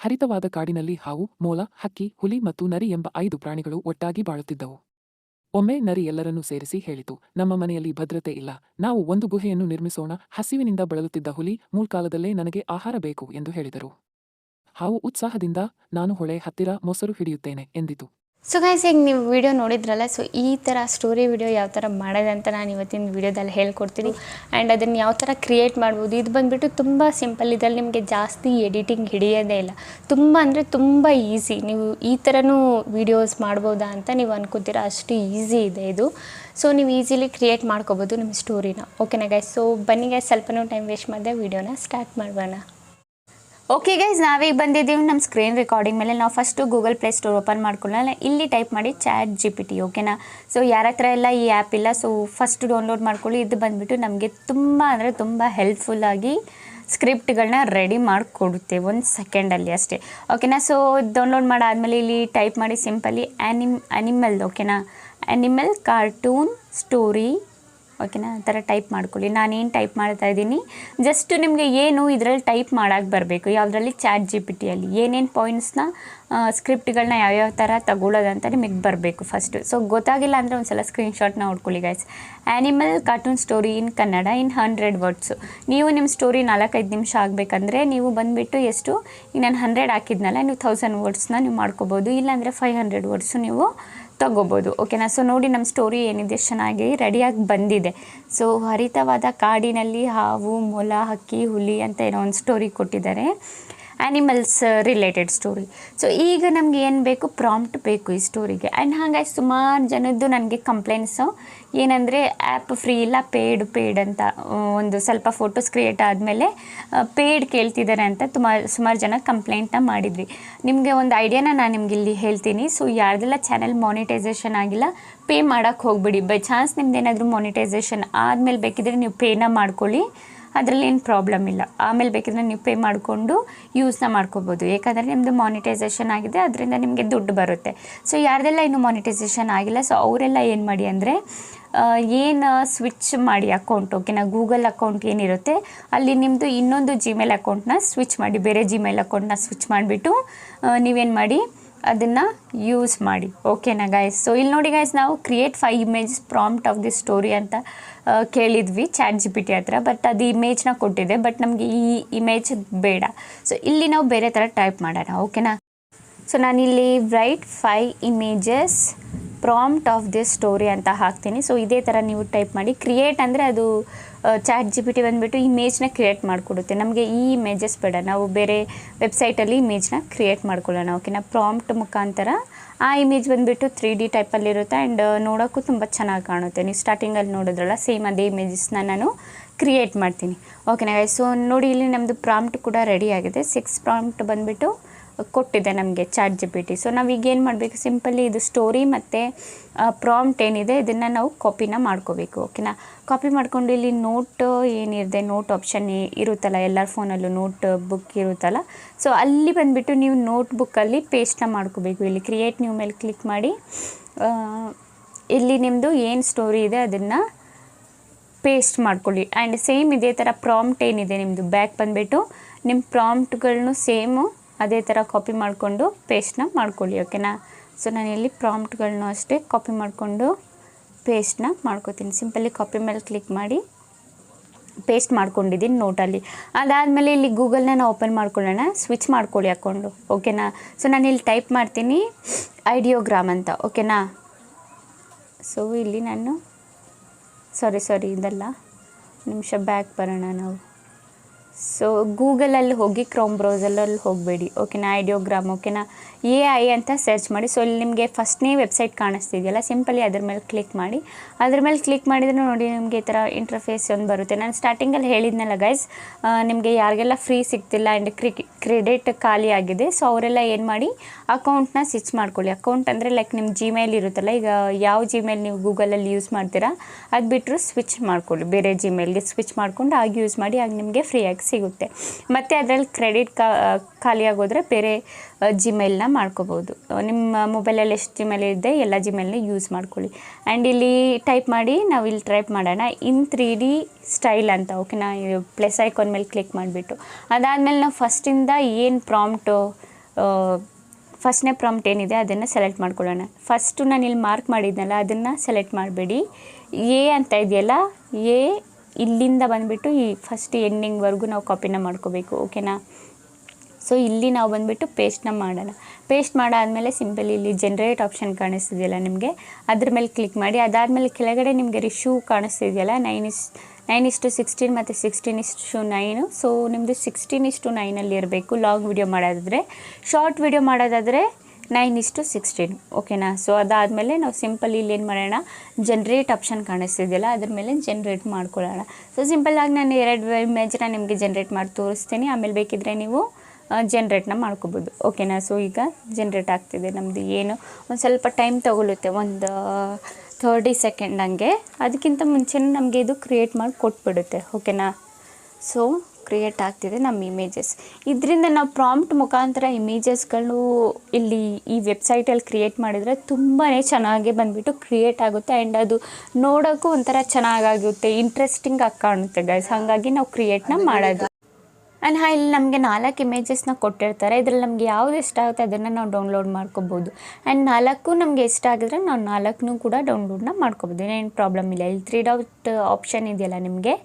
ಹರಿತವಾದ ಕಾಡಿನಲ್ಲಿ ಹಾವು, ಮೊಲ, ಹಕ್ಕಿ, ಹುಲಿ ಮತ್ತು ನರಿ ಎಂಬ 5 ಪ್ರಾಣಿಗಳು ಒಟ್ಟಾಗಿ ಬಾಳುತ್ತಿದ್ದವು. ಒಮ್ಮೆ ನರಿ ಎಲ್ಲರನ್ನೂ ಸೇರಿಸಿ ಹೇಳಿತು, ನಮ್ಮ ಮನೆಯಲ್ಲಿ ಭದ್ರತೆ ಇಲ್ಲ, ನಾವು ಒಂದು ಗುಹೆಯನ್ನು ನಿರ್ಮಿಸೋಣ. ಹಸಿವಿನಿಂದ ಬಳಲುತ್ತಿದ್ದ ಹುಲಿ, ಮುಳ್ಕಾಲದಲ್ಲೇ ನನಗೆ ಆಹಾರ ಬೇಕು ಎಂದು ಹೇಳಿದರು. ಹಾವು ಉತ್ಸಾಹದಿಂದ, ನಾನು ಹೊಳೆ ಹತ್ತಿರ ಮೊಸರು ಹಿಡಿಯುತ್ತೇನೆ ಎಂದಿತು. ಸೊ ಗೈಸ್, ಈಗ ನೀವು ವಿಡಿಯೋ ನೋಡಿದ್ರಲ್ಲ, ಸೊ ಈ ಥರ ಸ್ಟೋರಿ ವಿಡಿಯೋ ಯಾವ ಥರ ಮಾಡೋದಂತ ನಾನು ಇವತ್ತಿನ ವಿಡಿಯೋದಲ್ಲಿ ಹೇಳ್ಕೊಡ್ತೀನಿ. ಆ್ಯಂಡ್ ಅದನ್ನು ಯಾವ ಥರ ಕ್ರಿಯೇಟ್ ಮಾಡ್ಬೋದು. ಇದು ಬಂದುಬಿಟ್ಟು ತುಂಬ ಸಿಂಪಲ್. ಇದರಲ್ಲಿ ನಿಮಗೆ ಜಾಸ್ತಿ ಎಡಿಟಿಂಗ್ ಹಿಡಿಯೋದೇ ಇಲ್ಲ. ತುಂಬ ಅಂದರೆ ತುಂಬ ಈಸಿ. ನೀವು ಈ ಥರನೂ ವೀಡಿಯೋಸ್ ಮಾಡ್ಬೋದಾ ಅಂತ ನೀವು ಅನ್ಕೋತೀರಾ, ಅಷ್ಟು ಈಸಿ ಇದೆ ಇದು. ಸೊ ನೀವು ಈಸಿಲಿ ಕ್ರಿಯೇಟ್ ಮಾಡ್ಕೋಬೋದು ನಿಮ್ಮ ಸ್ಟೋರಿನ. ಓಕೆನಾ ಗೈಸ್? ಸೊ ಬನ್ನಿ ಗೈಸ್, ಸ್ವಲ್ಪನೂ ಟೈಮ್ ವೇಸ್ಟ್ ಮಾಡಿದೆ ವಿಡಿಯೋನ ಸ್ಟಾರ್ಟ್ ಮಾಡೋಣ. ಓಕೆ ಗೈಸ್, ನಾವೀಗ ಬಂದಿದ್ದೀವಿ ನಮ್ಮ ಸ್ಕ್ರೀನ್ ರೆಕಾರ್ಡಿಂಗ್ ಮೇಲೆ. ನಾವು first Google play store open ಮಾಡ್ಕೊಳ್ಳೋಣ. ಇಲ್ಲಿ ಟೈಪ್ ಮಾಡಿ ChatGPT. ಓಕೆನಾ? ಸೊ ಯಾರ ಹತ್ರ ಎಲ್ಲ ಈ ಆ್ಯಪ್ ಇಲ್ಲ, ಸೊ ಫಸ್ಟ್ ಡೌನ್ಲೋಡ್ ಮಾಡ್ಕೊಳ್ಳಿ. ಇದು ಬಂದುಬಿಟ್ಟು ನಮಗೆ ತುಂಬ ಅಂದರೆ ತುಂಬ ಹೆಲ್ಪ್ಫುಲ್ಲಾಗಿ ಸ್ಕ್ರಿಪ್ಟ್ಗಳನ್ನ ರೆಡಿ ಮಾಡಿಕೊಡುತ್ತೆ 1 ಸೆಕೆಂಡಲ್ಲಿ ಅಷ್ಟೇ. ಓಕೆನಾ? ಸೊ ಡೌನ್ಲೋಡ್ ಮಾಡಾದಮೇಲೆ ಇಲ್ಲಿ ಟೈಪ್ ಮಾಡಿ ಸಿಂಪಲಿ ಅನಿಮಲ್. ಓಕೆನಾ? Animal cartoon story. ಓಕೆನಾ? ಆ ಥರ ಟೈಪ್ ಮಾಡ್ಕೊಳ್ಳಿ. ನಾನೇನು ಟೈಪ್ ಮಾಡ್ತಾ ಇದ್ದೀನಿ, ಜಸ್ಟ್ ನಿಮಗೆ ಏನು ಇದರಲ್ಲಿ ಟೈಪ್ ಮಾಡೋಕ್ಕೆ ಬರಬೇಕು. ಯಾವುದರಲ್ಲಿ? ChatGPTಯಲ್ಲಿ ಏನೇನು ಪಾಯಿಂಟ್ಸ್ನ ಸ್ಕ್ರಿಪ್ಟ್ಗಳನ್ನ ಯಾವ್ಯಾವ ಥರ ತಗೊಳ್ಳೋದಂತ ನಿಮಗೆ ಬರಬೇಕು ಫಸ್ಟು. ಸೊ ಗೊತ್ತಾಗಿಲ್ಲ ಅಂದರೆ ಒಂದು ಸಲ ಸ್ಕ್ರೀನ್ಶಾಟ್ನ ಹೊಡ್ಕೊಳ್ಳಿ guys. Animal cartoon story in Kannada in 100 words. ನೀವು ನಿಮ್ಮ ಸ್ಟೋರಿ 4-5 ನಿಮಿಷ ಆಗಬೇಕಂದ್ರೆ ನೀವು ಬಂದುಬಿಟ್ಟು ಎಷ್ಟು, ಈಗ ನಾನು 100 ಹಾಕಿದ್ನಲ್ಲ, ನೀವು 1000 ವರ್ಡ್ಸ್ನ ನೀವು ಮಾಡ್ಕೋಬೋದು. ಇಲ್ಲಾಂದರೆ 500 ವರ್ಡ್ಸು ನೀವು ತಗೋಬೋದು. ಓಕೆನಾ? ಸೊ ನೋಡಿ, ನಮ್ಮ ಸ್ಟೋರಿ ಏನಿದೆ ಚೆನ್ನಾಗಿ ರೆಡಿಯಾಗಿ ಬಂದಿದೆ. ಸೊ ಹರಿತವಾದ ಕಾಡಿನಲ್ಲಿ ಹಾವು, ಮೊಲ, ಹಕ್ಕಿ, ಹುಲಿ ಅಂತ ಏನೋ ಒಂದು ಸ್ಟೋರಿ ಕೊಟ್ಟಿದ್ದಾರೆ. Animals related story. ಸೊ ಈಗ ನಮ್ಗೆ ಏನು ಬೇಕು? ಪ್ರಾಂಪ್ಟ್ ಬೇಕು ಈ ಸ್ಟೋರಿಗೆ. ಆ್ಯಂಡ್ ಹಾಗಾಗಿ ಸುಮಾರು ಜನದ್ದು ನನಗೆ ಕಂಪ್ಲೇಂಟ್ಸು ಏನಂದರೆ ಆ್ಯಪ್ ಫ್ರೀ ಇಲ್ಲ, ಪೇಡ್ ಅಂತ ಒಂದು ಸ್ವಲ್ಪ ಫೋಟೋಸ್ ಕ್ರಿಯೇಟ್ ಆದಮೇಲೆ ಪೇಡ್ ಕೇಳ್ತಿದ್ದಾರೆ ಅಂತ ಸುಮಾರು ಜನ ಕಂಪ್ಲೇಂಟ್ನ ಮಾಡಿದ್ವಿ. ನಿಮಗೆ ಒಂದು ಐಡಿಯಾನ ನಾನು ನಿಮ್ಗೆ ಇಲ್ಲಿ ಹೇಳ್ತೀನಿ. ಸೊ ಯಾರ್ದೆಲ್ಲ ಚಾನಲ್ ಮಾನಿಟೈಸೇಷನ್ ಆಗಿಲ್ಲ, ಪೇ ಮಾಡೋಕ್ಕೆ ಹೋಗ್ಬಿಡಿ. ಬೈ ಚಾನ್ಸ್ ನಿಮ್ದು ಏನಾದರೂ ಮಾನಿಟೈಸೇಷನ್ ಆದಮೇಲೆ ಬೇಕಿದ್ರೆ ನೀವು ಪೇನ ಮಾಡ್ಕೊಳ್ಳಿ, ಅದರಲ್ಲಿ ಏನು ಪ್ರಾಬ್ಲಮ್ ಇಲ್ಲ. ಆಮೇಲೆ ಬೇಕಿದ್ರೆ ನೀವು ಪೇ ಮಾಡಿಕೊಂಡು ಯೂಸ್ನ ಮಾಡ್ಕೋಬೋದು. ಯಾಕಂದರೆ ನಿಮ್ಮದು ಮಾನಿಟೈಸೇಷನ್ ಆಗಿದೆ, ಅದರಿಂದ ನಿಮಗೆ ದುಡ್ಡು ಬರುತ್ತೆ. ಸೊ ಯಾರ್ದೆಲ್ಲ ಇನ್ನೂ ಮಾನಿಟೈಸೇಷನ್ ಆಗಿಲ್ಲ, ಸೊ ಅವರೆಲ್ಲ ಏನು ಮಾಡಿ ಅಂದರೆ ಏನು ಸ್ವಿಚ್ ಮಾಡಿ ಅಕೌಂಟ್. ಓಕೆನಾ? ಗೂಗಲ್ ಅಕೌಂಟ್ ಏನಿರುತ್ತೆ ಅಲ್ಲಿ ನಿಮ್ಮದು ಇನ್ನೊಂದು ಜಿಮೇಲ್ ಅಕೌಂಟ್ನ ಸ್ವಿಚ್ ಮಾಡಿ, ಬೇರೆ ಜಿಮೇಲ್ ಅಕೌಂಟ್ನ ಸ್ವಿಚ್ ಮಾಡಿಬಿಟ್ಟು ನೀವೇನು ಮಾಡಿ ಅದನ್ನು ಯೂಸ್ ಮಾಡಿ. ಓಕೆನಾ ಗೈಸ್? ಸೊ ಇಲ್ಲಿ ನೋಡಿ ಗೈಸ್, ನಾವು create 5 images prompt of the story ಅಂತ ಕೇಳಿದ್ವಿ ChatGPT ಹತ್ರ. ಬಟ್ ಅದು ಇಮೇಜ್ನ ಕೊಟ್ಟಿದೆ, ಬಟ್ ನಮಗೆ ಈ ಇಮೇಜ್ ಬೇಡ. ಸೊ ಇಲ್ಲಿ ನಾವು ಬೇರೆ ಥರ ಟೈಪ್ ಮಾಡೋಣ. ಓಕೆನಾ? ಸೊ ನಾನಿಲ್ಲಿ right 5 images prompt of the story ಅಂತ ಹಾಕ್ತೀನಿ. ಸೊ ಇದೇ ಥರ ನೀವು ಟೈಪ್ ಮಾಡಿ. ಕ್ರಿಯೇಟ್ ಅಂದರೆ ಅದು ChatGPT ಬಂದುಬಿಟ್ಟು ಇಮೇಜ್ನ ಕ್ರಿಯೇಟ್ ಮಾಡಿಕೊಡುತ್ತೆ. ನಮಗೆ ಈ ಇಮೇಜಸ್ ಬೇಡ, ನಾವು ಬೇರೆ ವೆಬ್ಸೈಟಲ್ಲಿ ಇಮೇಜ್ನ ಕ್ರಿಯೇಟ್ ಮಾಡ್ಕೊಳ್ಳೋಣ. ಓಕೆನಾ? ಪ್ರಾಂಪ್ಟ್ ಮುಖಾಂತರ ಆ ಇಮೇಜ್ ಬಂದುಬಿಟ್ಟು 3D ಟೈಪಲ್ಲಿರುತ್ತೆ. ಆ್ಯಂಡ್ ನೋಡೋಕ್ಕೂ ತುಂಬ ಚೆನ್ನಾಗಿ ಕಾಣುತ್ತೆ. ನೀವು ಸ್ಟಾರ್ಟಿಂಗಲ್ಲಿ ನೋಡಿದ್ರಲ್ಲ, ಸೇಮ್ ಅದೇ ಇಮೇಜಸ್ನ ನಾನು ಕ್ರಿಯೇಟ್ ಮಾಡ್ತೀನಿ. ಓಕೆನಾ ಗೈಸ್? ಸೊ ನೋಡಿ, ಇಲ್ಲಿ ನಮ್ಮದು ಪ್ರಾಂಪ್ಟ್ ಕೂಡ ರೆಡಿ ಆಗಿದೆ. 6 ಪ್ರಾಂಪ್ಟ್ ಬಂದುಬಿಟ್ಟು ಕೊಟ್ಟಿದೆ ನಮಗೆ ChatGPT. ಸೊ ನಾವೀಗ ಏನು ಮಾಡಬೇಕು, ಸಿಂಪಲಿ ಇದು ಸ್ಟೋರಿ ಮತ್ತು ಪ್ರಾಂಪ್ಟ್ ಏನಿದೆ ಇದನ್ನು ನಾವು ಕಾಪಿನ ಮಾಡ್ಕೋಬೇಕು. ಓಕೆನಾ? ಕಾಪಿ ಮಾಡ್ಕೊಂಡು ಇಲ್ಲಿ ನೋಟ್ ಏನಿದೆ, ನೋಟ್ ಆಪ್ಷನ್ ಇರುತ್ತಲ್ಲ, ಎಲ್ಲರ ಫೋನಲ್ಲೂ ನೋಟ್ ಬುಕ್ ಇರುತ್ತಲ್ಲ, ಸೊ ಅಲ್ಲಿ ಬಂದುಬಿಟ್ಟು ನೀವು ನೋಟ್ ಬುಕ್ಕಲ್ಲಿ ಪೇಸ್ಟ್ನ ಮಾಡ್ಕೋಬೇಕು. ಇಲ್ಲಿ ಕ್ರಿಯೇಟ್ ನ್ಯೂ ಮೇಲೆ ಕ್ಲಿಕ್ ಮಾಡಿ ಇಲ್ಲಿ ನಿಮ್ಮದು ಏನು ಸ್ಟೋರಿ ಇದೆ ಅದನ್ನು ಪೇಸ್ಟ್ ಮಾಡ್ಕೊಳ್ಳಿ. ಆ್ಯಂಡ್ ಸೇಮ್ ಇದೇ ಥರ ಪ್ರಾಂಪ್ಟ್ ಏನಿದೆ ನಿಮ್ಮದು ಬ್ಯಾಕ್ ಬಂದುಬಿಟ್ಟು ನಿಮ್ಮ ಪ್ರಾಂಪ್ಟ್ಗಳನ್ನೂ ಸೇಮು ಅದೇ ಥರ ಕಾಪಿ ಮಾಡಿಕೊಂಡು ಪೇಸ್ಟ್ನ ಮಾಡ್ಕೊಳ್ಳಿ. ಓಕೆನಾ? ಸೊ ನಾನಿಲ್ಲಿ ಪ್ರಾಂಪ್ಟ್ಗಳನ್ನೂ ಅಷ್ಟೇ ಕಾಪಿ ಮಾಡಿಕೊಂಡು ಪೇಸ್ಟ್ನ ಮಾಡ್ಕೋತೀನಿ. ಸಿಂಪಲಿ ಕಾಪಿ ಮೇಲೆ ಕ್ಲಿಕ್ ಮಾಡಿ ಪೇಸ್ಟ್ ಮಾಡ್ಕೊಂಡಿದ್ದೀನಿ ನೋಟಲ್ಲಿ. ಅದಾದಮೇಲೆ ಇಲ್ಲಿ ಗೂಗಲ್ನ ನಾವು ಓಪನ್ ಮಾಡ್ಕೊಳ್ಳೋಣ. ಸ್ವಿಚ್ ಮಾಡ್ಕೊಳ್ಳಿ ಹಾಕ್ಕೊಂಡು. ಓಕೆನಾ? ಸೊ ನಾನಿಲ್ಲಿ ಟೈಪ್ ಮಾಡ್ತೀನಿ ಐಡಿಯೋಗ್ರಾಮ್ ಅಂತ. ಓಕೆನಾ? ಸೊ ಇಲ್ಲಿ ನಾನು ಸಾರಿ ಇದಲ್ಲ, ನಿಮಿಷ ಬ್ಯಾಕ್ ಬರೋಣ ನಾವು. ಸೊ ಗೂಗಲಲ್ಲಿ ಹೋಗಿ, ಕ್ರೋಮ್ ಬ್ರೌಸರಲ್ಲಿ ಹೋಗಬೇಡಿ. ಓಕೆನಾ? ಐಡಿಯೋಗ್ರಾಮ್. ಓಕೆನಾ? AI ಅಂತ ಸರ್ಚ್ ಮಾಡಿ. ಸೊ ಇಲ್ಲಿ ನಿಮಗೆ ಫಸ್ಟ್ನೇ ವೆಬ್ಸೈಟ್ ಕಾಣಿಸ್ತಿದೆಯಲ್ಲ, ಸಿಂಪಲಿ ಅದ್ರ ಮೇಲೆ ಕ್ಲಿಕ್ ಮಾಡಿ. ಅದ್ರ ಮೇಲೆ ಕ್ಲಿಕ್ ಮಾಡಿದರೆ ನೋಡಿ ನಿಮಗೆ ಈ ಥರ ಇಂಟರ್ಫೇಸ್ ಒಂದು ಬರುತ್ತೆ. ನಾನು ಸ್ಟಾರ್ಟಿಂಗಲ್ಲಿ ಹೇಳಿದ್ನಲ್ಲ ಗೈಸ್, ನಿಮಗೆ ಯಾರಿಗೆಲ್ಲ ಫ್ರೀ ಸಿಗ್ತಿಲ್ಲ ಆ್ಯಂಡ್ ಕ್ರೆಡಿಟ್ ಖಾಲಿ ಆಗಿದೆ, ಸೊ ಅವರೆಲ್ಲ ಏನು ಮಾಡಿ ಅಕೌಂಟ್ನ ಸ್ವಿಚ್ ಮಾಡ್ಕೊಳ್ಳಿ. ಅಕೌಂಟ್ ಅಂದರೆ ಲೈಕ್ ನಿಮ್ಮ ಜಿಮೇಲ್ ಇರುತ್ತಲ್ಲ, ಈಗ ಯಾವ ಜಿಮೇಲ್ ನೀವು ಗೂಗಲಲ್ಲಿ ಯೂಸ್ ಮಾಡ್ತೀರಾ ಅದು ಬಿಟ್ಟರು ಸ್ವಿಚ್ ಮಾಡ್ಕೊಳ್ಳಿ, ಬೇರೆ ಜಿಮೇಲ್ಗೆ ಸ್ವಿಚ್ ಮಾಡ್ಕೊಂಡು ಆಗ ಯೂಸ್ ಮಾಡಿ, ಆಗ ನಿಮಗೆ ಫ್ರೀಯಾಗಿ ಸಿಗುತ್ತೆ. ಮತ್ತು ಅದರಲ್ಲಿ ಕ್ರೆಡಿಟ್ ಖಾಲಿಯಾಗೋದ್ರೆ ಬೇರೆ ಜಿಮೇಲ್ನ ಮಾಡ್ಕೋಬೋದು. ನಿಮ್ಮ ಮೊಬೈಲಲ್ಲಿ ಎಷ್ಟು ಜಿಮೇಲ್ ಇದೆ ಎಲ್ಲ ಜಿಮೇಲ್ನ ಯೂಸ್ ಮಾಡ್ಕೊಳ್ಳಿ. ಆ್ಯಂಡ್ ಇಲ್ಲಿ ಟೈಪ್ ಮಾಡಿ, ನಾವು ಇಲ್ಲಿ ಟೈಪ್ ಮಾಡೋಣ ಇನ್ 3D ಸ್ಟೈಲ್ ಅಂತ. ಓಕೆನಾ? ಪ್ಲಸ್ ಐಕಾನ್ ಮೇಲೆ ಕ್ಲಿಕ್ ಮಾಡಿಬಿಟ್ಟು ಅದಾದಮೇಲೆ ನಾವು ಫಸ್ಟಿಂದ ಏನು ಪ್ರಾಂಪ್ಟು ಫಸ್ಟ್ನೇ ಪ್ರಾಂಪ್ಟ್ ಏನಿದೆ ಅದನ್ನು ಸೆಲೆಕ್ಟ್ ಮಾಡ್ಕೊಳ್ಳೋಣ. ಫಸ್ಟು ನಾನು ಇಲ್ಲಿ ಮಾರ್ಕ್ ಮಾಡಿದ್ನಲ್ಲ ಅದನ್ನು ಸೆಲೆಕ್ಟ್ ಮಾಡಬೇಡಿ. ಎ ಅಂತ ಇದೆಯಲ್ಲ, ಎ ಇಲ್ಲಿಂದ ಬಂದುಬಿಟ್ಟು ಈ ಫಸ್ಟ್ ಎಂಡಿಂಗ್ವರೆಗೂ ನಾವು ಕಾಪಿನ ಮಾಡ್ಕೋಬೇಕು. ಓಕೆನಾ. ಸೊ ಇಲ್ಲಿ ನಾವು ಬಂದುಬಿಟ್ಟು ಪೇಸ್ಟ್ನ ಮಾಡೋಣ. ಪೇಸ್ಟ್ ಮಾಡಾದಮೇಲೆ ಸಿಂಪಲ್ ಇಲ್ಲಿ ಜನ್ರೇಟ್ ಆಪ್ಷನ್ ಕಾಣಿಸ್ತಿದೆಯಲ್ಲ ನಿಮಗೆ, ಅದ್ರ ಮೇಲೆ ಕ್ಲಿಕ್ ಮಾಡಿ. ಅದಾದಮೇಲೆ ಕೆಳಗಡೆ ನಿಮಗೆ ರಿಶ್ಯೂ ಕಾಣಿಸ್ತಿದೆಯಲ್ಲ 9:16 ಮತ್ತು 16:9. ಸೊ ನಿಮ್ಮದು 16:9 ಇರಬೇಕು ಲಾಂಗ್ ವಿಡಿಯೋ ಮಾಡೋದಾದರೆ. ಶಾರ್ಟ್ ವಿಡಿಯೋ ಮಾಡೋದಾದರೆ 9:16. ಓಕೆನಾ. ಸೊ ಅದಾದಮೇಲೆ ನಾವು ಸಿಂಪಲ್ ಇಲ್ಲಿ ಏನು ಮಾಡೋಣ, ಜನ್ರೇಟ್ ಆಪ್ಷನ್ ಕಾಣಿಸ್ತಿದೆಯಲ್ಲ ಅದ್ರ ಮೇಲೆ ಜನ್ರೇಟ್ ಮಾಡ್ಕೊಳ್ಳೋಣ. ಸೊ ಸಿಂಪಲ್ಲಾಗಿ ನಾನು 2 ಇಮೇಜ್ನ ನಿಮಗೆ ಜನ್ರೇಟ್ ಮಾಡಿ ತೋರಿಸ್ತೀನಿ. ಆಮೇಲೆ ಬೇಕಿದ್ದರೆ ನೀವು ಜನ್ರೇಟ್ನ ಮಾಡ್ಕೋಬೋದು. ಓಕೆನಾ. ಸೊ ಈಗ ಜನ್ರೇಟ್ ಆಗ್ತಿದೆ ನಮ್ಮದು. ಏನು ಒಂದು ಸ್ವಲ್ಪ ಟೈಮ್ ತೊಗೊಳುತ್ತೆ, ಒಂದು 30 ಸೆಕೆಂಡ್ ಹಂಗೆ. ಅದಕ್ಕಿಂತ ಮುಂಚೆನೇ ನಮಗೆ ಇದು ಕ್ರಿಯೇಟ್ ಮಾಡಿ ಕೊಟ್ಬಿಡುತ್ತೆ. ಓಕೆನಾ. ಸೊ ಕ್ರಿಯೇಟ್ ಆಗ್ತಿದೆ ನಮ್ಮ ಇಮೇಜಸ್. ಇದರಿಂದ ನಾವು ಪ್ರಾಂಪ್ಟ್ ಮುಖಾಂತರ ಇಮೇಜಸ್ಗಳು ಇಲ್ಲಿ ಈ ವೆಬ್ಸೈಟಲ್ಲಿ ಕ್ರಿಯೇಟ್ ಮಾಡಿದರೆ ತುಂಬಾ ಚೆನ್ನಾಗಿ ಬಂದುಬಿಟ್ಟು ಕ್ರಿಯೇಟ್ ಆಗುತ್ತೆ. ಆ್ಯಂಡ್ ಅದು ನೋಡೋಕ್ಕೂ ಒಂಥರ ಚೆನ್ನಾಗಾಗುತ್ತೆ, ಇಂಟ್ರೆಸ್ಟಿಂಗ್ ಆಗಿ ಕಾಣುತ್ತೆ ಗೈಸ್. ಹಾಗಾಗಿ ನಾವು ಕ್ರಿಯೇಟ್ನ ಮಾಡೋದು. ಆ್ಯಂಡ್ ಇಲ್ಲಿ ನಮಗೆ 4 ಇಮೇಜಸ್ನ ಕೊಟ್ಟಿರ್ತಾರೆ. ಇದರಲ್ಲಿ ನಮಗೆ ಯಾವುದು ಇಷ್ಟ ಆಗುತ್ತೆ ಅದನ್ನು ನಾವು ಡೌನ್ಲೋಡ್ ಮಾಡ್ಕೋಬೋದು. ಆ್ಯಂಡ್ 4 ನಮಗೆ ಇಷ್ಟ ಆಗಿದ್ರೆ ನಾವು 4 ಕೂಡ ಡೌನ್ಲೋಡ್ನ ಮಾಡ್ಕೋಬೋದು, ಏನೇನು ಪ್ರಾಬ್ಲಮ್ ಇಲ್ಲ. ಇಲ್ಲಿ 3 ಡಾಟ್ ಆಪ್ಷನ್ ಇದೆಯಲ್ಲ ನಿಮಗೆ,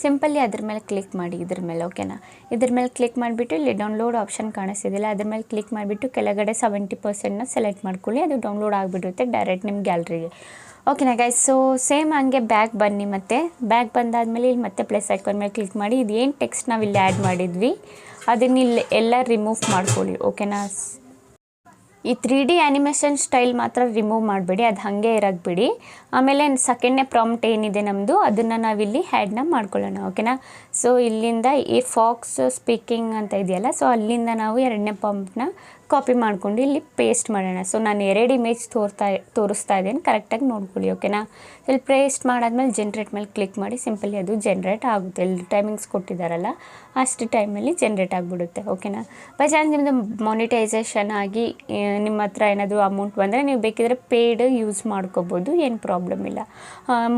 ಸಿಂಪಲ್ಲಿ ಅದ್ರ ಮೇಲೆ ಕ್ಲಿಕ್ ಮಾಡಿ. ಇದ್ರ ಮೇಲೆ ಓಕೆನಾ. ಇದ್ರ ಮೇಲೆ ಕ್ಲಿಕ್ ಮಾಡಿಬಿಟ್ಟು ಇಲ್ಲಿ ಡೌನ್ಲೋಡ್ ಆಪ್ಷನ್ ಕಾಣಿಸ್ತಿದೆಯಲ್ಲ ಅದ್ರ ಮೇಲೆ ಕ್ಲಿಕ್ ಮಾಡಿಬಿಟ್ಟು ಕೆಳಗಡೆ 70%ನ ಸೆಲೆಕ್ಟ್ ಮಾಡ್ಕೊಳ್ಳಿ. ಅದು ಡೌನ್ಲೋಡ್ ಆಗಿಬಿಡುತ್ತೆ ಡೈರೆಕ್ಟ್ ನಿಮ್ಮ ಗ್ಯಾಲ್ರಿಗೆ. ಓಕೆನಾ ಗೈಸ್. ಸೊ ಸೇಮ್ ಹಂಗೆ ಬ್ಯಾಕ್ ಬನ್ನಿ. ಮತ್ತು ಬ್ಯಾಕ್ ಬಂದಾದಮೇಲೆ ಇಲ್ಲಿ ಮತ್ತೆ ಪ್ಲಸ್ ಐಕಾನ್ ಮೇಲೆ ಕ್ಲಿಕ್ ಮಾಡಿ. ಇದು ಏನು ಟೆಕ್ಸ್ಟ್ ನಾವು ಇಲ್ಲಿ ಆ್ಯಡ್ ಮಾಡಿದ್ವಿ ಅದನ್ನ ಇಲ್ಲಿ ಎಲ್ಲ ರಿಮೂವ್ ಮಾಡ್ಕೊಳ್ಳಿ. ಓಕೆನಾ. ಈ 3D ಆ್ಯನಿಮೇಷನ್ ಸ್ಟೈಲ್ ಮಾತ್ರ ರಿಮೂವ್ ಮಾಡಬೇಡಿ, ಅದು ಹಾಗೆ ಇರೋಕ್ಕೆ ಬಿಡಿ. ಆಮೇಲೆ ಸೆಕೆಂಡ್ನೇ ಪ್ರಾಂಪ್ಟ್ ಏನಿದೆ ನಮ್ಮದು ಅದನ್ನು ನಾವಿಲ್ಲಿ ಹ್ಯಾಡ್ನ ಮಾಡ್ಕೊಳ್ಳೋಣ. ಓಕೆನಾ. ಸೊ ಇಲ್ಲಿಂದ ಈ ಫಾಕ್ಸ್ ಸ್ಪೀಕಿಂಗ್ ಅಂತ ಇದೆಯಲ್ಲ, ಸೊ ಅಲ್ಲಿಂದ ನಾವು 2ನೇ ಪ್ರಾಂಪ್ಟ್ನ ಕಾಪಿ ಮಾಡ್ಕೊಂಡು ಇಲ್ಲಿ ಪೇಸ್ಟ್ ಮಾಡೋಣ. ಸೊ ನಾನು 2 ಇಮೇಜ್ ತೋರಿಸ್ತಾ ಇದ್ದೇನೆ, ಕರೆಕ್ಟಾಗಿ ನೋಡ್ಕೊಳ್ಳಿ. ಓಕೆನಾ. ಇಲ್ಲಿ ಪೇಸ್ಟ್ ಮಾಡಾದ್ಮೇಲೆ ಜನ್ರೇಟ್ ಮೇಲೆ ಕ್ಲಿಕ್ ಮಾಡಿ. ಸಿಂಪಲಿ ಅದು ಜನ್ರೇಟ್ ಆಗುತ್ತೆ. ಇಲ್ಲಿ ಟೈಮಿಂಗ್ಸ್ ಕೊಟ್ಟಿದ್ದಾರಲ್ಲ ಅಷ್ಟು ಟೈಮಲ್ಲಿ ಜನ್ರೇಟ್ ಆಗಿಬಿಡುತ್ತೆ. ಓಕೆನಾ. ಬೈ ಚಾನ್ಸ್ ನಿಮ್ಮದು ಮಾನಿಟೈಸೇಷನ್ ಆಗಿ ನಿಮ್ಮ ಹತ್ರ ಏನಾದರೂ ಅಮೌಂಟ್ ಬಂದರೆ ನೀವು ಬೇಕಿದ್ರೆ ಪೇಯ್ಡ್ ಯೂಸ್ ಮಾಡ್ಕೋಬೋದು, ಏನು ಪ್ರಾಬ್ಲಮ್ ಇಲ್ಲ.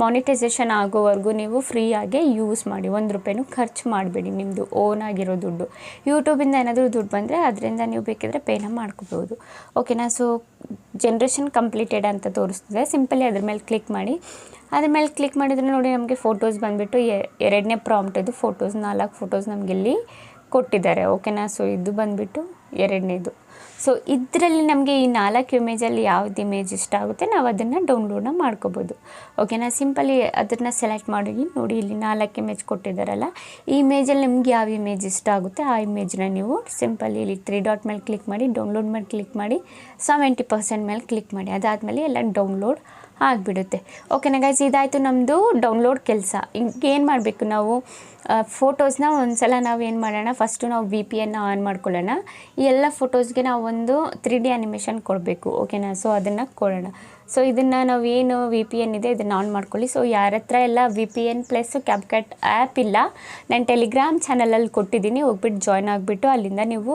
ಮಾನಿಟೈಸೇಷನ್ ಆಗೋವರೆಗೂ ನೀವು ಫ್ರೀಯಾಗೆ ಯೂಸ್ ಮಾಡಿ, 1 ರೂಪಾಯಿನೂ ಖರ್ಚು ಮಾಡಬೇಡಿ. ನಿಮ್ಮದು ಓನ್ ಆಗಿರೋ ದುಡ್ಡು. ಯೂಟ್ಯೂಬಿಂದ ಏನಾದರೂ ದುಡ್ಡು ಬಂದರೆ ಅದರಿಂದ ನೀವು ಬೇಕಿದ್ರೆ ಪೇನ ಮಾಡ್ಕೋಬೋದು. ಓಕೆನಾ. ಸೊ ಜನ್ರೇಷನ್ ಕಂಪ್ಲೀಟೆಡ್ ಅಂತ ತೋರಿಸ್ತದೆ. ಸಿಂಪಲಿ ಅದ್ರ ಮೇಲೆ ಕ್ಲಿಕ್ ಮಾಡಿ. ಅದ್ರ ಮೇಲೆ ಕ್ಲಿಕ್ ಮಾಡಿದರೆ ನೋಡಿ ನಮಗೆ ಫೋಟೋಸ್ ಬಂದುಬಿಟ್ಟು 2ನೇ ಪ್ರಾಂಪ್ಟ್ ಇದು ಫೋಟೋಸ್, 4 ಫೋಟೋಸ್ ನಮಗಿಲ್ಲಿ ಕೊಟ್ಟಿದ್ದಾರೆ. ಓಕೆನಾ. ಸೊ ಇದು ಬಂದುಬಿಟ್ಟು 2ನೇದು. ಸೊ ಇದರಲ್ಲಿ ನಮಗೆ ಈ 4 ಇಮೇಜಲ್ಲಿ ಯಾವ್ದು ಇಮೇಜ್ ಇಷ್ಟ ಆಗುತ್ತೆ ನಾವು ಅದನ್ನು ಡೌನ್ಲೋಡ್ನ ಮಾಡ್ಕೋಬೋದು. ಓಕೆನಾ. ಸಿಂಪಲಿ ಅದನ್ನು ಸೆಲೆಕ್ಟ್ ಮಾಡಿ. ನೋಡಿ ಇಲ್ಲಿ 4 ಇಮೇಜ್ ಕೊಟ್ಟಿದ್ದಾರಲ್ಲ, ಈ ಇಮೇಜಲ್ಲಿ ನಿಮ್ಗೆ ಯಾವ ಇಮೇಜ್ ಇಷ್ಟ ಆಗುತ್ತೆ ಆ ಇಮೇಜ್ನ ನೀವು ಸಿಂಪಲಿ ಇಲ್ಲಿ 3 ಡಾಟ್ ಮೇಲೆ ಕ್ಲಿಕ್ ಮಾಡಿ, ಡೌನ್ಲೋಡ್ ಮೇಲೆ ಕ್ಲಿಕ್ ಮಾಡಿ, 70% ಮೇಲೆ ಕ್ಲಿಕ್ ಮಾಡಿ. ಅದಾದಮೇಲೆ ಎಲ್ಲ ಡೌನ್ಲೋಡ್ ಆಗಿಬಿಡುತ್ತೆ. ಓಕೆನಾ ಗೈಸ್. ಇದಾಯಿತು ನಮ್ಮದು ಡೌನ್ಲೋಡ್ ಕೆಲಸ. ಏನು ಮಾಡಬೇಕು ನಾವು ಫೋಟೋಸ್ನ ಒಂದ್ಸಲ ನಾವು ಏನು ಮಾಡೋಣ, ಫಸ್ಟು ನಾವು VPN ಆನ್ ಮಾಡ್ಕೊಳ್ಳೋಣ. ಈ ಎಲ್ಲ ಫೋಟೋಸ್ಗೆ ನಾವು ಒಂದು 3D ಆ್ಯನಿಮೇಷನ್ ಕೊಡಬೇಕು. ಓಕೆನಾ. ಸೊ ಅದನ್ನು ಕೊಡೋಣ. ಸೊ ಇದನ್ನು ನಾವು ಏನು VPN ಇದೆ ಇದನ್ನು ಆನ್ ಮಾಡ್ಕೊಳ್ಳಿ. ಸೊ ಯಾರ ಹತ್ರ ಎಲ್ಲ VPN ಪ್ಲಸ್ ಕ್ಯಾಪ್ಕಟ್ ಆ್ಯಪ್ ಇಲ್ಲ, ನಾನು ಟೆಲಿಗ್ರಾಮ್ ಚಾನಲಲ್ಲಿ ಕೊಟ್ಟಿದ್ದೀನಿ, ಹೋಗ್ಬಿಟ್ಟು ಜಾಯ್ನ್ ಆಗಿಬಿಟ್ಟು ಅಲ್ಲಿಂದ ನೀವು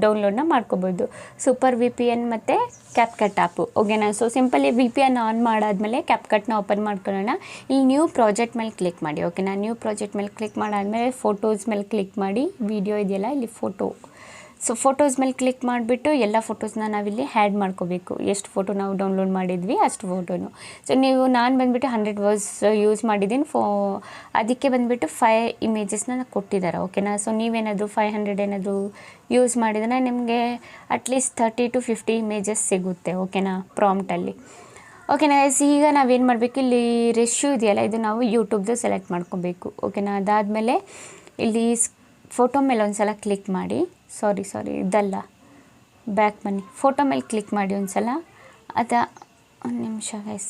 ಡೌನ್ಲೋಡ್ನ ಮಾಡ್ಕೋಬೋದು. ಸೂಪರ್ VPN ಮತ್ತು ಕ್ಯಾಪ್ಕಟ್ ಆ್ಯಪು. ಓಕೆನಾ. ಸೊ ಸಿಂಪಲಿ VPN ಆನ್ ಮಾಡಾದಮೇಲೆ ಕ್ಯಾಪ್ಕಟ್ನ ಓಪನ್ ಮಾಡ್ಕೊಳ್ಳೋಣ. ಇಲ್ಲಿ ನ್ಯೂ ಪ್ರಾಜೆಕ್ಟ್ ಮೇಲೆ ಕ್ಲಿಕ್ ಮಾಡಿ. ಓಕೆನಾ. ನ್ಯೂ ಪ್ರಾಜೆಕ್ಟ್ ಮೇಲೆ ಕ್ಲಿಕ್ ಮಾಡಾದಮೇಲೆ ಫೋಟೋಸ್ ಮೇಲೆ ಕ್ಲಿಕ್ ಮಾಡಿ. ವಿಡಿಯೋ ಇದೆಯಲ್ಲ ಇಲ್ಲಿ ಫೋಟೋ, ಸೊ ಫೋಟೋಸ್ ಮೇಲೆ ಕ್ಲಿಕ್ ಮಾಡಿಬಿಟ್ಟು ಎಲ್ಲ ಫೋಟೋಸ್ನ ನಾವಿಲ್ಲಿ ಹ್ಯಾಡ್ ಮಾಡ್ಕೋಬೇಕು. ಎಷ್ಟು ಫೋಟೋ ನಾವು ಡೌನ್ಲೋಡ್ ಮಾಡಿದ್ವಿ ಅಷ್ಟು ಫೋಟೋನು. ಸೊ ನಾನು ಬಂದುಬಿಟ್ಟು 100 ವರ್ಸ್ ಯೂಸ್ ಮಾಡಿದ್ದೀನಿ. ಅದಕ್ಕೆ ಬಂದುಬಿಟ್ಟು 5 ಇಮೇಜಸ್ನ ಕೊಟ್ಟಿದ್ದಾರೆ. ಓಕೆನಾ. ಸೊ ನೀವೇನಾದರೂ 500 ಏನಾದರೂ ಯೂಸ್ ಮಾಡಿದರೆ ನಿಮಗೆ ಅಟ್ಲೀಸ್ಟ್ 30 to 50 ಇಮೇಜಸ್ ಸಿಗುತ್ತೆ. ಓಕೆನಾ. ಪ್ರಾಂಪ್ಟಲ್ಲಿ. ಓಕೆನಾ. ಈಗ ನಾವೇನು ಮಾಡಬೇಕು, ಇಲ್ಲಿ ರೆಶ್ಯೂ ಇದೆಯಲ್ಲ ಇದು ನಾವು ಯೂಟ್ಯೂಬ್ದು ಸೆಲೆಕ್ಟ್ ಮಾಡ್ಕೋಬೇಕು. ಓಕೆನಾ. ಅದಾದಮೇಲೆ ಇಲ್ಲಿ ಫೋಟೋ ಮೇಲೆ ಒಂದು ಸಲ ಕ್ಲಿಕ್ ಮಾಡಿ. ಸಾರಿ ಇದಲ್ಲ, ಬ್ಯಾಕ್ ಬನ್ನಿ. ಫೋಟೋ ಮೇಲೆ ಕ್ಲಿಕ್ ಮಾಡಿ ಒಂದು ಸಲ. ಒಂದು ನಿಮಿಷ ಗೈಸ್,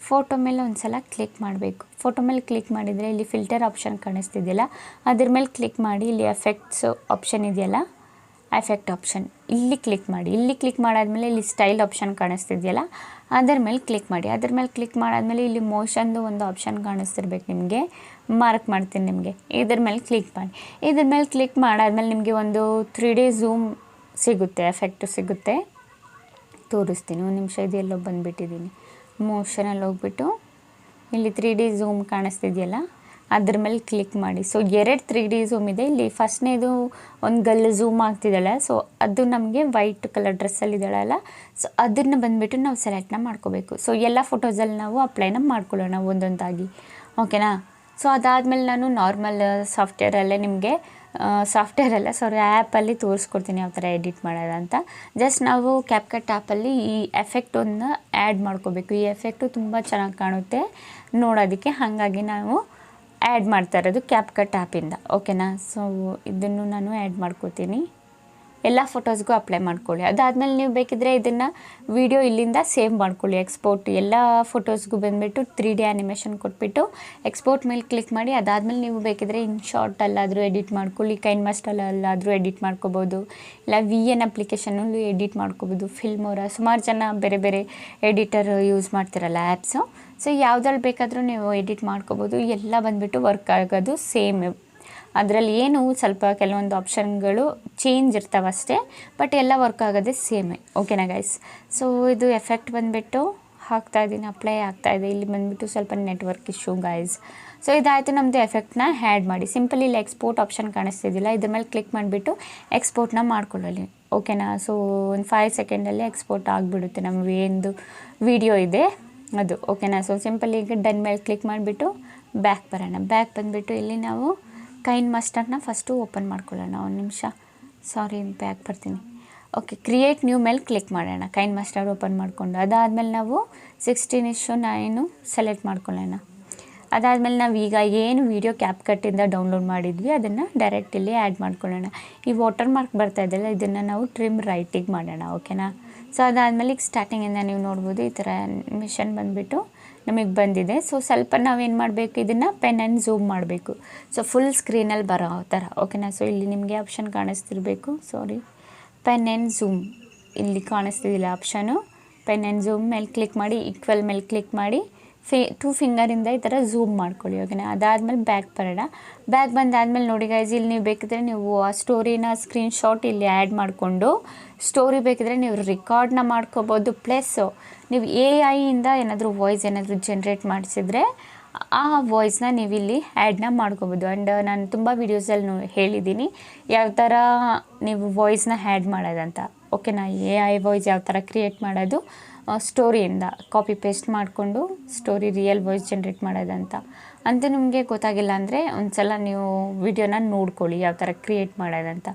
ಫೋಟೋ ಮೇಲೆ ಒಂದು ಸಲ ಕ್ಲಿಕ್ ಮಾಡಬೇಕು. ಫೋಟೋ ಮೇಲೆ ಕ್ಲಿಕ್ ಮಾಡಿದರೆ ಇಲ್ಲಿ ಫಿಲ್ಟರ್ ಆಪ್ಷನ್ ಕಾಣಿಸ್ತಿದೆಯಲ್ಲ ಅದ್ರ ಮೇಲೆ ಕ್ಲಿಕ್ ಮಾಡಿ. ಇಲ್ಲಿ ಎಫೆಕ್ಟ್ಸ್ ಆಪ್ಷನ್ ಇದೆಯಲ್ಲ, ಎಫೆಕ್ಟ್ ಆಪ್ಷನ್ ಇಲ್ಲಿ ಕ್ಲಿಕ್ ಮಾಡಿ. ಇಲ್ಲಿ ಕ್ಲಿಕ್ ಮಾಡಾದಮೇಲೆ ಇಲ್ಲಿ ಸ್ಟೈಲ್ ಆಪ್ಷನ್ ಕಾಣಿಸ್ತಿದೆಯಲ್ಲ ಅದರ ಮೇಲೆ ಕ್ಲಿಕ್ ಮಾಡಿ. ಅದ್ರ ಮೇಲೆ ಕ್ಲಿಕ್ ಮಾಡಾದಮೇಲೆ ಇಲ್ಲಿ ಮೋಷನ್ದು ಒಂದು ಆಪ್ಷನ್ ಕಾಣಿಸ್ತಿರ್ಬೇಕು ನಿಮಗೆ, ಮಾರ್ಕ್ ಮಾಡ್ತೀನಿ ನಿಮಗೆ. ಇದ್ರ ಮೇಲೆ ಕ್ಲಿಕ್ ಮಾಡಿ. ಇದ್ರ ಮೇಲೆ ಕ್ಲಿಕ್ ಮಾಡಾದ್ಮೇಲೆ ನಿಮಗೆ ಒಂದು 3D ಝೂಮ್ ಸಿಗುತ್ತೆ, ಎಫೆಕ್ಟು ಸಿಗುತ್ತೆ. ತೋರಿಸ್ತೀನಿ ಒಂದು ನಿಮಿಷ. ಇದೆಲ್ಲೋ ಬಂದುಬಿಟ್ಟಿದ್ದೀನಿ. ಮೋಷನಲ್ಲಿ ಹೋಗ್ಬಿಟ್ಟು ಇಲ್ಲಿ 3D ಝೂಮ್ ಕಾಣಿಸ್ತಿದೆಯಲ್ಲ ಅದ್ರ ಮೇಲೆ ಕ್ಲಿಕ್ ಮಾಡಿ. ಸೊ 2 3D ಝೂಮ್ ಇದೆ. ಇಲ್ಲಿ ಫಸ್ಟ್ನೇದು ಒಂದು ಗರ್ಲ್ ಝೂಮ್ ಆಗ್ತಿದ್ದಾಳೆ, ಸೊ ಅದು ನಮಗೆ ವೈಟ್ ಕಲರ್ ಡ್ರೆಸ್ಸಲ್ಲಿದ್ದಾಳಲ್ಲ, ಸೊ ಅದನ್ನು ಬಂದುಬಿಟ್ಟು ನಾವು ಸೆಲೆಕ್ಟ್ನ ಮಾಡ್ಕೋಬೇಕು. ಸೊ ಎಲ್ಲ ಫೋಟೋಸಲ್ಲಿ ನಾವು ಅಪ್ಲೈನ ಮಾಡ್ಕೊಳ್ಳೋಣ ಒಂದೊಂದಾಗಿ, ಓಕೆನಾ. ಸೊ ಅದಾದಮೇಲೆ ನಾನು ನಾರ್ಮಲ್ ಸಾಫ್ಟ್ವೇರಲ್ಲೇ ನಿಮಗೆ ಆ್ಯಪಲ್ಲಿ ತೋರಿಸ್ಕೊಡ್ತೀನಿ ಯಾವ ಥರ ಎಡಿಟ್ ಮಾಡೋದಂತ. ಜಸ್ಟ್ ನಾವು ಕ್ಯಾಪ್ಕಟ್ ಆ್ಯಪಲ್ಲಿ ಈ ಎಫೆಕ್ಟನ್ನು ಆ್ಯಡ್ ಮಾಡ್ಕೋಬೇಕು. ಈ ಎಫೆಕ್ಟು ತುಂಬ ಚೆನ್ನಾಗಿ ಕಾಣುತ್ತೆ ನೋಡೋದಕ್ಕೆ, ಹಾಗಾಗಿ ನಾವು ಆ್ಯಡ್ ಮಾಡ್ತಾ ಇರೋದು ಕ್ಯಾಪ್ಕಟ್ ಆ್ಯಪಿಂದ, ಓಕೆನಾ. ಸೊ ಇದನ್ನು ನಾನು ಆ್ಯಡ್ ಮಾಡ್ಕೋತೀನಿ. ಎಲ್ಲ ಫೋಟೋಸ್ಗೂ ಅಪ್ಲೈ ಮಾಡ್ಕೊಳ್ಳಿ. ಅದಾದಮೇಲೆ ನೀವು ಬೇಕಿದ್ರೆ ಇದನ್ನು ವಿಡಿಯೋ ಇಲ್ಲಿಂದ ಸೇವ್ ಮಾಡ್ಕೊಳ್ಳಿ. ಎಕ್ಸ್ಪೋರ್ಟ್ ಎಲ್ಲ ಫೋಟೋಸ್ಗೂ ಬಂದುಬಿಟ್ಟು 3D ಆ್ಯನಿಮೇಷನ್ ಕೊಟ್ಬಿಟ್ಟು ಎಕ್ಸ್ಪೋರ್ಟ್ ಮೇಲೆ ಕ್ಲಿಕ್ ಮಾಡಿ. ಅದಾದಮೇಲೆ ನೀವು ಬೇಕಿದ್ರೆ ಇನ್ಶಾರ್ಟಲ್ಲಾದರೂ ಎಡಿಟ್ ಮಾಡ್ಕೊಳ್ಳಿ, ಕೈನ್ಮಾಸ್ಟರಲ್ಲಾದರೂ ಎಡಿಟ್ ಮಾಡ್ಕೋಬೋದು, ಇಲ್ಲ VN ಅಪ್ಲಿಕೇಶನಲ್ಲೂ ಎಡಿಟ್ ಮಾಡ್ಕೋಬೋದು, ಫಿಲ್ಮೋರ, ಸುಮಾರು ಜನ ಬೇರೆ ಬೇರೆ ಎಡಿಟರ್ ಯೂಸ್ ಮಾಡ್ತಿರಲ್ಲ ಆ್ಯಪ್ಸು. ಸೊ ಯಾವುದ್ರಲ್ಲಿ ಬೇಕಾದರೂ ನೀವು ಎಡಿಟ್ ಮಾಡ್ಕೋಬೋದು. ಎಲ್ಲ ಬಂದುಬಿಟ್ಟು ವರ್ಕ್ ಆಗೋದು ಸೇಮ್. ಅದರಲ್ಲಿ ಏನು ಸ್ವಲ್ಪ ಕೆಲವೊಂದು ಆಪ್ಷನ್ಗಳು ಚೇಂಜ್ ಇರ್ತಾವಷ್ಟೇ, ಬಟ್ ಎಲ್ಲ ವರ್ಕ್ ಆಗೋದೇ ಸೇಮೇ, ಓಕೆನಾ ಗೈಸ್. ಸೊ ಇದು ಎಫೆಕ್ಟ್ ಬಂದುಬಿಟ್ಟು ಹಾಕ್ತಾಯಿದ್ದೀನಿ, ಅಪ್ಲೈ ಆಗ್ತಾಯಿದೆ. ಇಲ್ಲಿ ಬಂದುಬಿಟ್ಟು ಸ್ವಲ್ಪ ನೆಟ್ವರ್ಕ್ ಇಶ್ಯೂ ಗೈಸ್. ಸೊ ಇದಾಯಿತು, ನಮ್ಮದು ಎಫೆಕ್ಟ್ನ ಆ್ಯಡ್ ಮಾಡಿ. ಸಿಂಪಲ್ ಇಲ್ಲಿ ಎಕ್ಸ್ಪೋರ್ಟ್ ಆಪ್ಷನ್ ಕಾಣಿಸ್ತಿದ್ದಿಲ್ಲ, ಇದ್ರ ಮೇಲೆ ಕ್ಲಿಕ್ ಮಾಡಿಬಿಟ್ಟು ಎಕ್ಸ್ಪೋರ್ಟ್ನ ಮಾಡ್ಕೊಳ್ಳಿ, ಓಕೆನಾ. ಸೊ ಒಂದು 5 ಸೆಕೆಂಡಲ್ಲಿ ಎಕ್ಸ್ಪೋರ್ಟ್ ಆಗಿಬಿಡುತ್ತೆ ನಮ್ಮ ಏನು ವಿಡಿಯೋ ಇದೆ ಅದು, ಓಕೆನಾ. ಸೊ ಸಿಂಪಲ್ ಈಗ ಡನ್ ಮೇಲೆ ಕ್ಲಿಕ್ ಮಾಡಿಬಿಟ್ಟು ಬ್ಯಾಕ್ ಬರೋಣ. ಬ್ಯಾಕ್ ಬಂದುಬಿಟ್ಟು ಇಲ್ಲಿ ನಾವು ಕೈನ್ಮಾಸ್ಟರ್ನ ಫಸ್ಟು ಓಪನ್ ಮಾಡ್ಕೊಳ್ಳೋಣ. ಒಂದು ನಿಮಿಷ, ಬ್ಯಾಕ್ ಬರ್ತೀನಿ. ಓಕೆ, ಕ್ರಿಯೇಟ್ ನ್ಯೂ ಮೇಲೆ ಕ್ಲಿಕ್ ಮಾಡೋಣ. ಕೈನ್ಮಾಸ್ಟರ್ ಓಪನ್ ಮಾಡಿಕೊಂಡು ಅದಾದಮೇಲೆ ನಾವು 16:9 ಸೆಲೆಕ್ಟ್ ಮಾಡ್ಕೊಳ್ಳೋಣ. ಅದಾದಮೇಲೆ ನಾವು ಈಗ ಏನು ವೀಡಿಯೋ ಕ್ಯಾಪ್ಕಟ್ಟಿಂದ ಡೌನ್ಲೋಡ್ ಮಾಡಿದ್ವಿ ಅದನ್ನು ಡೈರೆಕ್ಟ್ ಇಲ್ಲಿ ಆ್ಯಡ್ ಮಾಡ್ಕೊಳ್ಳೋಣ. ಈ ವಾಟರ್ ಮಾರ್ಕ್ ಬರ್ತಾ ಇದೆಯಲ್ಲ, ಇದನ್ನು ನಾವು ಟ್ರಿಮ್ ರೈಟಿಗೆ ಮಾಡೋಣ, ಓಕೆನಾ. ಸೊ ಅದಾದಮೇಲೆ ಈಗ ಸ್ಟಾರ್ಟಿಂಗಿಂದ ನೀವು ನೋಡ್ಬೋದು ಈ ಥರ ಮಿಷನ್ ಬಂದುಬಿಟ್ಟು ನಮಗೆ ಬಂದಿದೆ. ಸೊ ಸ್ವಲ್ಪ ನಾವೇನು ಮಾಡಬೇಕು, ಇದನ್ನು ಪೆನ್ ಆ್ಯಂಡ್ ಝೂಮ್ ಮಾಡಬೇಕು. ಸೊ ಫುಲ್ ಸ್ಕ್ರೀನಲ್ಲಿ ಬರೋ ಥರ, ಓಕೆನಾ. ಸೊ ಇಲ್ಲಿ ನಿಮಗೆ ಆಪ್ಷನ್ ಕಾಣಿಸ್ತಿರಬೇಕು, ಪೆನ್ ಆ್ಯಂಡ್ ಝೂಮ್ ಇಲ್ಲಿ ಕಾಣಿಸ್ತಿದ್ದಿಲ್ಲ ಆಪ್ಷನು. ಪೆನ್ ಆ್ಯಂಡ್ ಝೂಮ್ ಮೇಲೆ ಕ್ಲಿಕ್ ಮಾಡಿ, ಈಕ್ವಲ್ ಮೇಲೆ ಕ್ಲಿಕ್ ಮಾಡಿ 2 ಫಿಂಗರಿಂದ ಈ ಥರ ಝೂಮ್ ಮಾಡ್ಕೊಳ್ಳಿ, ಓಕೆನಾ. ಅದಾದಮೇಲೆ ಬ್ಯಾಕ್ ಬರೋಣ. ಬ್ಯಾಕ್ ಬಂದಾದಮೇಲೆ ನೋಡಿ ಗೈಸ್, ಇಲ್ಲಿ ನೀವು ಬೇಕಿದ್ರೆ ನೀವು ಆ ಸ್ಟೋರಿನ ಸ್ಕ್ರೀನ್ಶಾಟ್ ಇಲ್ಲಿ ಆ್ಯಡ್ ಮಾಡಿಕೊಂಡು ಸ್ಟೋರಿ ಬೇಕಿದ್ರೆ ನೀವು ರೆಕಾರ್ಡ್ನ ಮಾಡ್ಕೋಬೋದು. ಪ್ಲಸ್ಸು ನೀವು AI ಏನಾದರೂ ವಾಯ್ಸ್ ಏನಾದರೂ ಜನ್ರೇಟ್ ಮಾಡಿಸಿದ್ರೆ ಆ ವಾಯ್ಸ್ನ ನೀವು ಇಲ್ಲಿ ಆ್ಯಡ್ನ ಮಾಡ್ಕೋಬೋದು. ಆ್ಯಂಡ್ ನಾನು ತುಂಬ ವೀಡಿಯೋಸಲ್ಲಿ ಹೇಳಿದ್ದೀನಿ ಯಾವ ಥರ ನೀವು ವಾಯ್ಸ್ನ ಆ್ಯಡ್ ಮಾಡೋದಂತ, ಓಕೆನಾ. AI ವಾಯ್ಸ್ ಯಾವ ಥರ ಕ್ರಿಯೇಟ್ ಮಾಡೋದು, ಸ್ಟೋರಿಯಿಂದ ಕಾಪಿ ಪೇಸ್ಟ್ ಮಾಡಿಕೊಂಡು ಸ್ಟೋರಿ ರಿಯಲ್ ವಾಯ್ಸ್ ಜನ್ರೇಟ್ ಮಾಡೋದಂತ ನಿಮಗೆ ಗೊತ್ತಾಗಿಲ್ಲ ಅಂದರೆ ಒಂದು ಸಲ ನೀವು ವಿಡಿಯೋನ ನೋಡ್ಕೊಳ್ಳಿ ಯಾವ ಥರ ಕ್ರಿಯೇಟ್ ಮಾಡೋದಂತ,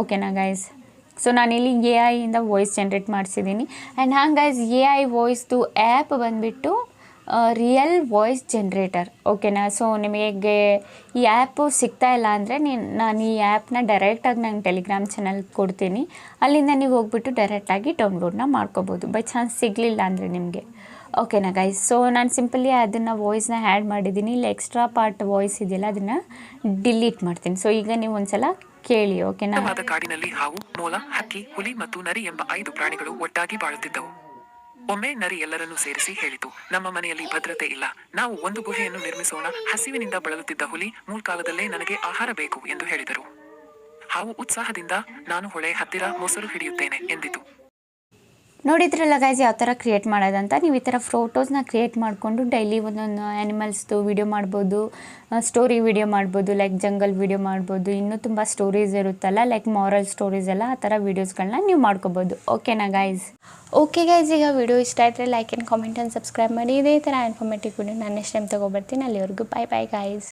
ಓಕೆನಾ ಗೈಸ್. ಸೊ ನಾನಿಲ್ಲಿ AI ವಾಯ್ಸ್ ಜನ್ರೇಟ್ ಮಾಡಿಸಿದ್ದೀನಿ. ಆ್ಯಂಡ್ ಹಾಂಗೆ ಗೈಸ್, AI ವಾಯ್ಸ್ದು ಆ್ಯಪ್ ಬಂದುಬಿಟ್ಟು ರಿಯಲ್ ವಾಯ್ಸ್ ಜನ್ರೇಟರ್, ಓಕೆನಾ. ಸೊ ನಿಮಗೆ ಈ ಆ್ಯಪು ಸಿಗ್ತಾಯಿಲ್ಲ ಅಂದರೆ ನಾನು ಈ ಆ್ಯಪ್ನ ಡೈರೆಕ್ಟಾಗಿ ನಂಗೆ ಟೆಲಿಗ್ರಾಮ್ ಚಾನಲ್ ಕೊಡ್ತೀನಿ, ಅಲ್ಲಿಂದ ನೀವು ಹೋಗ್ಬಿಟ್ಟು ಡೈರೆಕ್ಟಾಗಿ ಡೌನ್ಲೋಡ್ನ ಮಾಡ್ಕೋಬೋದು, ಬೈ ಚಾನ್ಸ್ ಸಿಗಲಿಲ್ಲ ಅಂದರೆ ನಿಮಗೆ, ಓಕೆನಾ ಗೈಸ್. ಸೊ ನಾನು ಸಿಂಪಲಿ ಅದನ್ನು ವಾಯ್ಸ್ನ ಆ್ಯಡ್ ಮಾಡಿದ್ದೀನಿ. ಇಲ್ಲಿ ಎಕ್ಸ್ಟ್ರಾ ಪಾರ್ಟ್ ವಾಯ್ಸ್ ಇದೆಯಲ್ಲ ಅದನ್ನು ಡಿಲೀಟ್ ಮಾಡ್ತೀನಿ. ಸೊ ಈಗ ನೀವು ಒಂದ್ಸಲ ಕೇಳಿ, ಓಕೆನಾ. ಕಾಡಿನಲ್ಲಿ ಹಾವು, ಮೊಲ, ಹಕ್ಕಿ, ಹುಲಿ ಮತ್ತು ನರಿ ಎಂಬ 5 ಪ್ರಾಣಿಗಳು ಒಟ್ಟಾಗಿ ಬಾಳುತ್ತಿದ್ದವು. ಒಮ್ಮೆ ನರಿ ಎಲ್ಲರನ್ನೂ ಸೇರಿಸಿ ಹೇಳಿತು, ನಮ್ಮ ಮನೆಯಲ್ಲಿ ಭದ್ರತೆ ಇಲ್ಲ, ನಾವು ಒಂದು ಗುಹೆಯನ್ನು ನಿರ್ಮಿಸೋಣ. ಹಸಿವಿನಿಂದ ಬಳಲುತ್ತಿದ್ದ ಹುಲಿ, ಮುಳ್ಕಾಲದಲ್ಲೇ ನನಗೆ ಆಹಾರ ಬೇಕು ಎಂದು ಹೇಳಿದರು. ಹಾವು ಉತ್ಸಾಹದಿಂದ, ನಾನು ಹೊಳೆ ಹತ್ತಿರ ಮೊಸರು ಹಿಡಿಯುತ್ತೇನೆ ಎಂದಿತು. ನೋಡಿದ್ರಲ್ಲ ಗೈಸ್ ಯಾವ ಥರ ಕ್ರಿಯೇಟ್ ಮಾಡೋದಂತ. ನೀವು ಈ ಥರ ಫೋಟೋಸ್ನ ಕ್ರಿಯೇಟ್ ಮಾಡಿಕೊಂಡು ಡೈಲಿ ಒಂದೊಂದು ಆ್ಯನಿಮಲ್ಸ್ದು ವಿಡಿಯೋ ಮಾಡ್ಬೋದು, ಸ್ಟೋರಿ ವಿಡಿಯೋ ಮಾಡ್ಬೋದು, ಲೈಕ್ ಜಂಗಲ್ ವಿಡಿಯೋ ಮಾಡ್ಬೋದು, ಇನ್ನೂ ತುಂಬ ಸ್ಟೋರೀಸ್ ಇರುತ್ತಲ್ಲ ಲೈಕ್ ಮಾರಲ್ ಸ್ಟೋರೀಸ್ ಎಲ್ಲ, ಆ ಥರ ವೀಡಿಯೋಸ್ಗಳನ್ನ ನೀವು ಮಾಡ್ಕೋಬೋದು, ಓಕೆನಾ ಗೈಸ್. ಓಕೆ ಗೈಸ್, ಈಗ ವಿಡಿಯೋ ಇಷ್ಟ ಆದರೆ like and comment and subscribe ಮಾಡಿ. ಇದೇ ಥರ ಇನ್ಫಾರ್ಮೇಟಿವ್ ವಿಡಿಯೋ ನಾನು ನೆಕ್ಸ್ಟ್ ಟೈಮ್ ತೊಗೊಬರ್ತೀನಿ. ಅಲ್ಲಿವರೆಗೂ ಬೈ ಬೈ ಗೈಸ್.